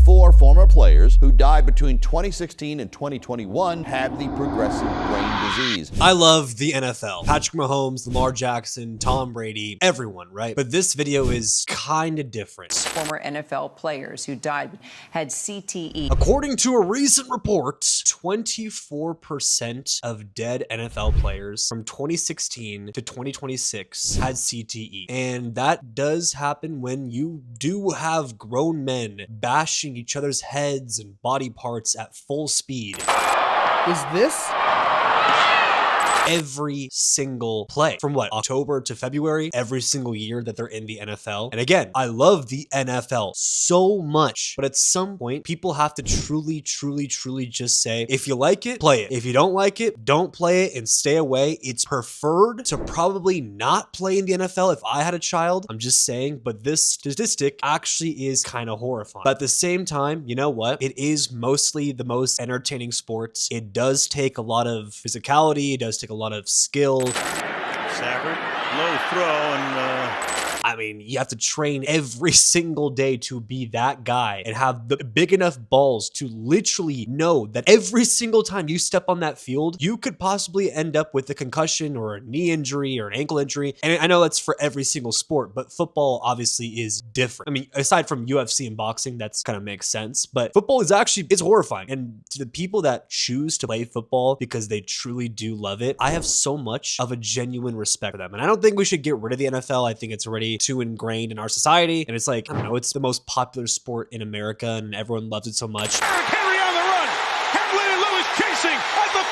4 former players who died between 2016 and 2021 had the progressive brain disease. I love the NFL. Patrick Mahomes, Lamar Jackson, Tom Brady, everyone, right? But this video is kind of different. Former NFL players who died had CTE. According to a recent report, 24% of dead NFL players from 2016 to 2026 had CTE. And that does happen when you do have grown men bashing each other's heads and body parts at full speed. Is this? Every single play from what, October to February, every single year that they're in the NFL. And again, I love the NFL so much, but at some point people have to truly just say, if you like it, play it. If you don't like it, don't play it and stay away. It's preferred to probably not play in the NFL if I had a child. I'm just saying, but this statistic actually is kind of horrifying. But at the same time, you know what? It is mostly the most entertaining sport. It does take a lot of physicality. It does take a lot of skill. Stafford, low throw, and I mean, you have to train every single day to be that guy and have the big enough balls to literally know that every single time you step on that field, you could possibly end up with a concussion or a knee injury or an ankle injury. And I know that's for every single sport, but football obviously is different. I mean, aside from UFC and boxing, that's kind of makes sense, but football is actually, it's horrifying. And to the people that choose to play football because they truly do love it, I have so much of a genuine respect for them. And I don't think we should get rid of the NFL. I think it's already too ingrained in our society. And it's like, I don't know, it's the most popular sport in America and everyone loves it so much. Henry on the run. Hamlin and Lewis chasing at the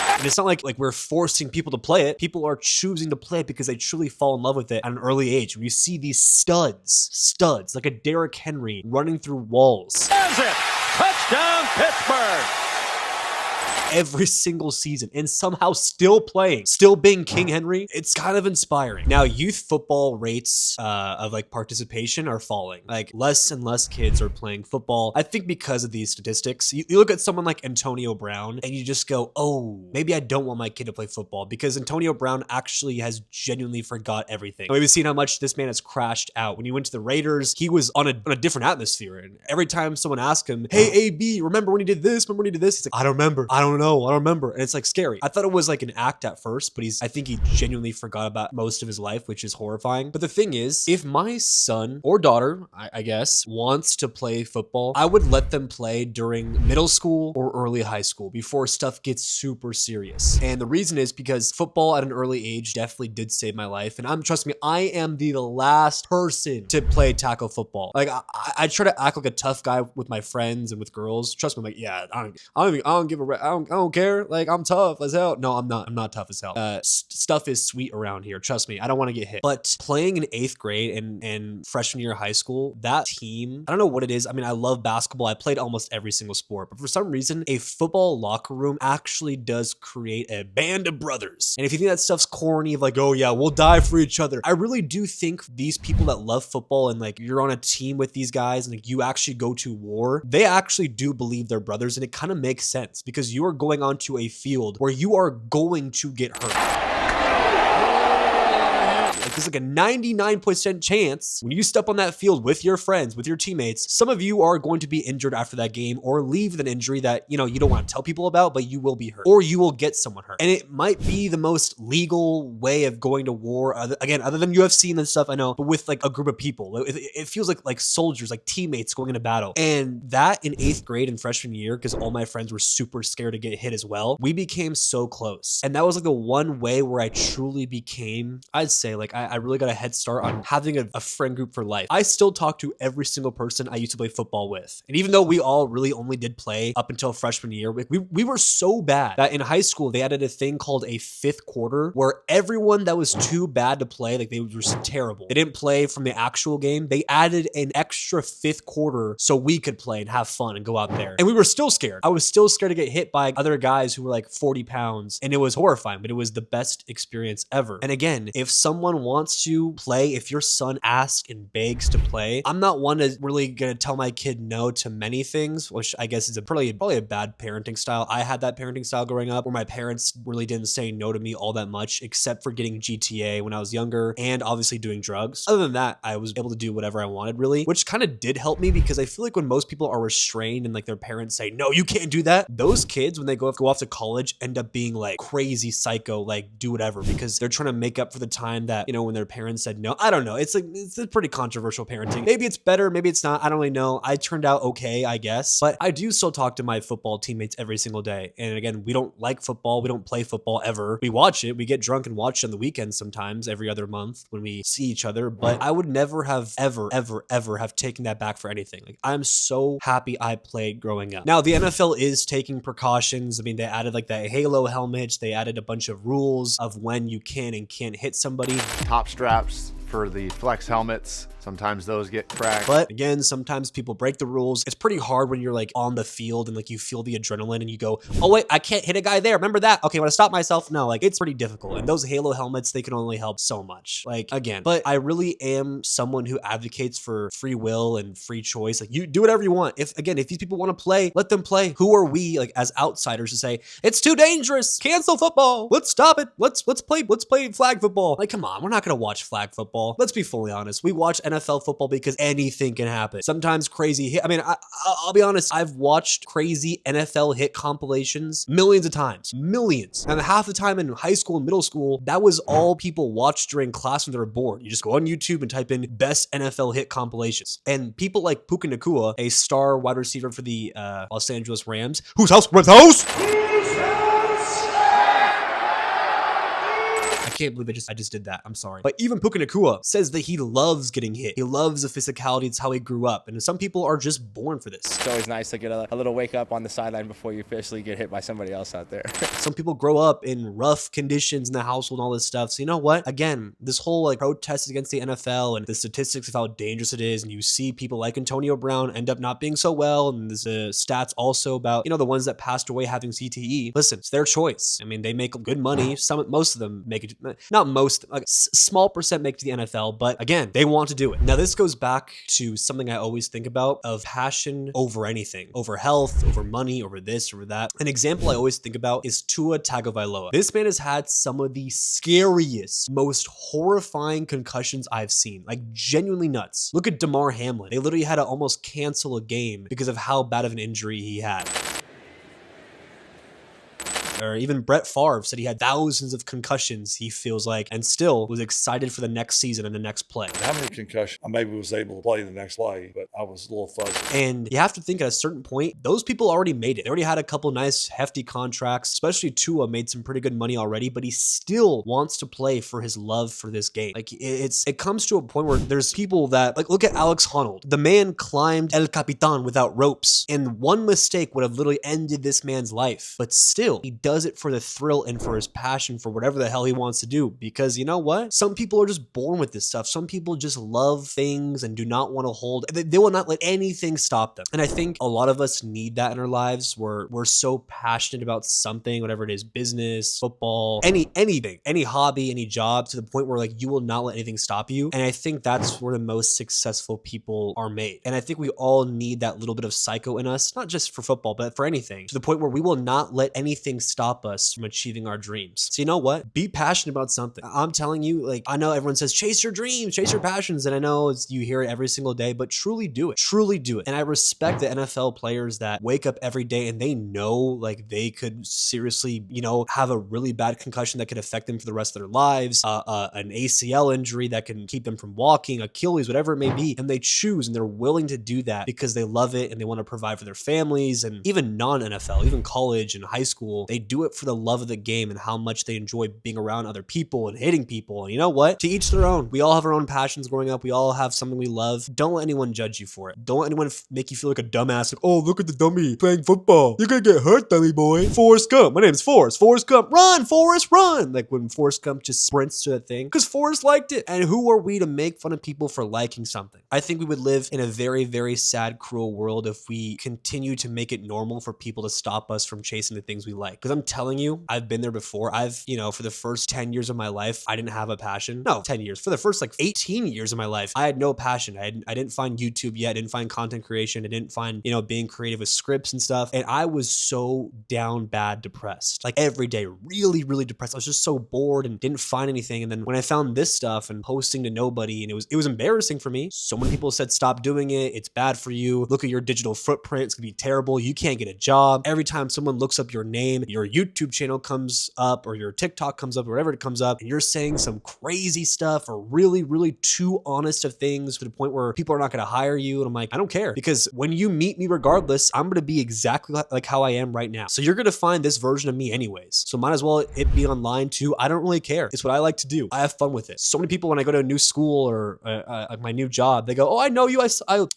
40. And it's not like we're forcing people to play it. People are choosing to play it because they truly fall in love with it at an early age. When you see these studs like a Derrick Henry running through walls. Does it. Touchdown Pittsburgh. Every single season and somehow still playing, still being King Henry, it's kind of inspiring. Now, youth football rates of like participation are falling. Like less and less kids are playing football. I think because of these statistics, you look at someone like Antonio Brown and you just go, oh, maybe I don't want my kid to play football because Antonio Brown actually has genuinely forgot everything. We've seen how much this man has crashed out. When he went to the Raiders, he was on a different atmosphere. And every time someone asked him, hey, AB, remember when he did this? Remember when he did this? He's like, I don't remember. I don't remember. And it's like scary. I thought it was like an act at first, but I think he genuinely forgot about most of his life, which is horrifying. But the thing is, if my son or daughter, I guess, wants to play football, I would let them play during middle school or early high school before stuff gets super serious. And the reason is because football at an early age definitely did save my life. And trust me, I am the last person to play tackle football. Like I try to act like a tough guy with my friends and with girls. Trust me, I'm like, yeah, I don't give a, I don't care. Like, I'm tough as hell. No, I'm not. I'm not tough as hell. Stuff is sweet around here. Trust me. I don't want to get hit. But playing in 8th grade and freshman year of high school, that team, I don't know what it is. I mean, I love basketball. I played almost every single sport. But for some reason, a football locker room actually does create a band of brothers. And if you think that stuff's corny, of like, oh yeah, we'll die for each other, I really do think these people that love football and like you're on a team with these guys and like you actually go to war, they actually do believe they're brothers. And it kind of makes sense because you are going on to a field where you are going to get hurt. Like there's like a 99% chance when you step on that field with your friends, with your teammates, some of you are going to be injured after that game or leave with an injury that, you know, you don't want to tell people about, but you will be hurt or you will get someone hurt. And it might be the most legal way of going to war. Again, other than UFC and stuff, I know, but with like a group of people, it feels like soldiers, like teammates going into battle. And that in 8th grade and freshman year, because all my friends were super scared to get hit as well, we became so close. And that was like the one way where I truly became, I'd say like, I really got a head start on having a friend group for life. I still talk to every single person I used to play football with. And even though we all really only did play up until freshman year, we were so bad that in high school, they added a thing called a 5th quarter where everyone that was too bad to play, like they were just terrible. They didn't play from the actual game. They added an extra 5th quarter so we could play and have fun and go out there. And we were still scared. I was still scared to get hit by other guys who were like 40 pounds and it was horrifying, but it was the best experience ever. And again, if someone wants wants to play, if your son asks and begs to play, I'm not one to really gonna tell my kid no to many things, which I guess is probably a bad parenting style. I had that parenting style growing up where my parents really didn't say no to me all that much, except for getting GTA when I was younger and obviously doing drugs. Other than that, I was able to do whatever I wanted, really, which kind of did help me, because I feel like when most people are restrained and like their parents say, no, you can't do that, those kids, when they go off to college, end up being like crazy psycho, like do whatever, because they're trying to make up for the time that, you know, when their parents said no. I don't know. It's a pretty controversial parenting. Maybe it's better, maybe it's not. I don't really know. I turned out okay, I guess, but I do still talk to my football teammates every single day. And again, we don't like football. We don't play football ever. We watch it. We get drunk and watch it on the weekends sometimes, every other month when we see each other. But I would never have ever have taken that back for anything. Like, I'm so happy I played growing up. Now, the NFL is taking precautions. I mean, they added like that halo helmets. They added a bunch of rules of when you can and can't hit somebody. Top straps for the flex helmets. Sometimes those get cracked. But again, sometimes people break the rules. It's pretty hard when you're like on the field and like you feel the adrenaline and you go, oh wait, I can't hit a guy there. Remember that? Okay, I want to stop myself. No, like it's pretty difficult. And those halo helmets, they can only help so much. Like again, but I really am someone who advocates for free will and free choice. Like you do whatever you want. If these people want to play, let them play. Who are we like as outsiders to say it's too dangerous? Cancel football. Let's stop it. Let's play flag football. Like come on, we're not gonna watch flag football. Let's be fully honest. We watch NFL football because anything can happen. Sometimes crazy hit. I mean, I'll be honest. I've watched crazy NFL hit compilations millions of times, millions. And half the time in high school and middle school, that was all people watched during class when they were bored. You just go on YouTube and type in best NFL hit compilations. And people like Puka Nacua, a star wide receiver for the Los Angeles Rams, whose house? I can't believe I just did that. I'm sorry. But even Puka Nacua says that he loves getting hit. He loves the physicality. It's how he grew up. And some people are just born for this. It's always nice to get a little wake up on the sideline before you officially get hit by somebody else out there. Some people grow up in rough conditions in the household and all this stuff. So you know what? Again, this whole like protest against the NFL and the statistics of how dangerous it is. And you see people like Antonio Brown end up not being so well. And there's stats also about, you know, the ones that passed away having CTE. Listen, it's their choice. I mean, they make good money. Most of them make it. Not most, like small percent make to the NFL, but again, they want to do it. Now, this goes back to something I always think about of passion over anything, over health, over money, over this, over that. An example I always think about is Tua Tagovailoa. This man has had some of the scariest, most horrifying concussions I've seen, like genuinely nuts. Look at Damar Hamlin. They literally had to almost cancel a game because of how bad of an injury he had. Or even Brett Favre said he had thousands of concussions, he feels like, and still was excited for the next season and the next play. How many concussions? I maybe was able to play the next play, but I was a little fuzzy. And you have to think at a certain point, those people already made it. They already had a couple nice hefty contracts, especially Tua made some pretty good money already, but he still wants to play for his love for this game. Like it comes to a point where there's people that, like, look at Alex Honnold. The man climbed El Capitan without ropes, and one mistake would have literally ended this man's life. But still, he does it for the thrill and for his passion for whatever the hell he wants to do. Because you know what? Some people are just born with this stuff. Some people just love things and do not want to hold. They will not let anything stop them. And I think a lot of us need that in our lives where we're so passionate about something, whatever it is, business, football, anything, any hobby, any job, to the point where like you will not let anything stop you. And I think that's where the most successful people are made. And I think we all need that little bit of psycho in us, not just for football, but for anything, to the point where we will not let anything stop us from achieving our dreams. So you know what? Be passionate about something. I'm telling you, like, I know everyone says, chase your dreams, chase your passions. And I know you hear it every single day, but truly do it. Truly do it. And I respect the NFL players that wake up every day and they know like they could seriously, you know, have a really bad concussion that could affect them for the rest of their lives, an ACL injury that can keep them from walking, Achilles, whatever it may be. And they choose and they're willing to do that because they love it and they want to provide for their families. And even non-NFL, even college and high school, they do it for the love of the game and how much they enjoy being around other people and hitting people. And you know what? To each their own. We all have our own passions growing up. We all have something we love. Don't let anyone judge you for it. Don't let anyone make you feel like a dumbass. Like, oh, look at the dummy playing football. You're gonna get hurt, dummy boy. Forrest Gump. My name's Forrest. Forrest Gump. Run, Forrest, run. Like when Forrest Gump just sprints to that thing because Forrest liked it. And who are we to make fun of people for liking something? I think we would live in a very, very sad, cruel world if we continue to make it normal for people to stop us from chasing the things we like. Because I'm telling you, I've been there before. I've, you know, for the first 10 years of my life, I didn't have a passion. No, 10 years. For the first like 18 years of my life, I had no passion. I didn't find YouTube yet. I didn't find content creation. I didn't find, you know, being creative with scripts and stuff. And I was so down bad depressed. Like every day, really, really depressed. I was just so bored and didn't find anything. And then when I found this stuff and posting to nobody, and it was embarrassing for me. So many people said, stop doing it. It's bad for you. Look at your digital footprint. It's gonna be terrible. You can't get a job. Every time someone looks up your name, your YouTube channel comes up or your TikTok comes up or whatever it comes up, and you're saying some crazy stuff or really, really too honest of things to the point where people are not gonna hire you. And I'm like, I don't care, because when you meet me regardless, I'm gonna be exactly like how I am right now. So you're gonna find this version of me anyways. So might as well it be online too. I don't really care. It's what I like to do. I have fun with it. So many people, when I go to a new school or my new job, they go, oh, I know you.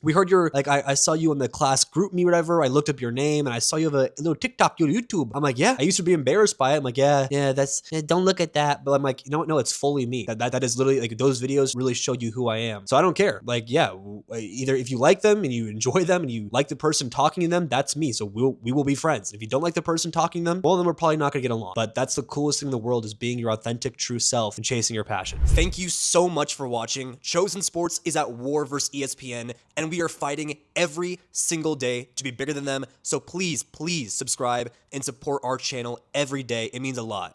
We heard your, like, I saw you in the class group me, whatever. I looked up your name and I saw you have a little TikTok, your YouTube. I'm like, yeah, I used to be embarrassed by it. I'm like, yeah, don't look at that. But I'm like, you know what? No, it's fully me. That is literally, like, those videos really show you who I am. So I don't care. Like, yeah, either if you like them and you enjoy them and you like the person talking to them, that's me. So we will be friends. If you don't like the person talking to them, well, then we're probably not gonna get along. But that's the coolest thing in the world, is being your authentic, true self and chasing your passion. Thank you so much for watching. Chosen Sports is at war versus ESPN, and we are fighting every single day to be bigger than them. So please, please subscribe and support our channel every day. It means a lot.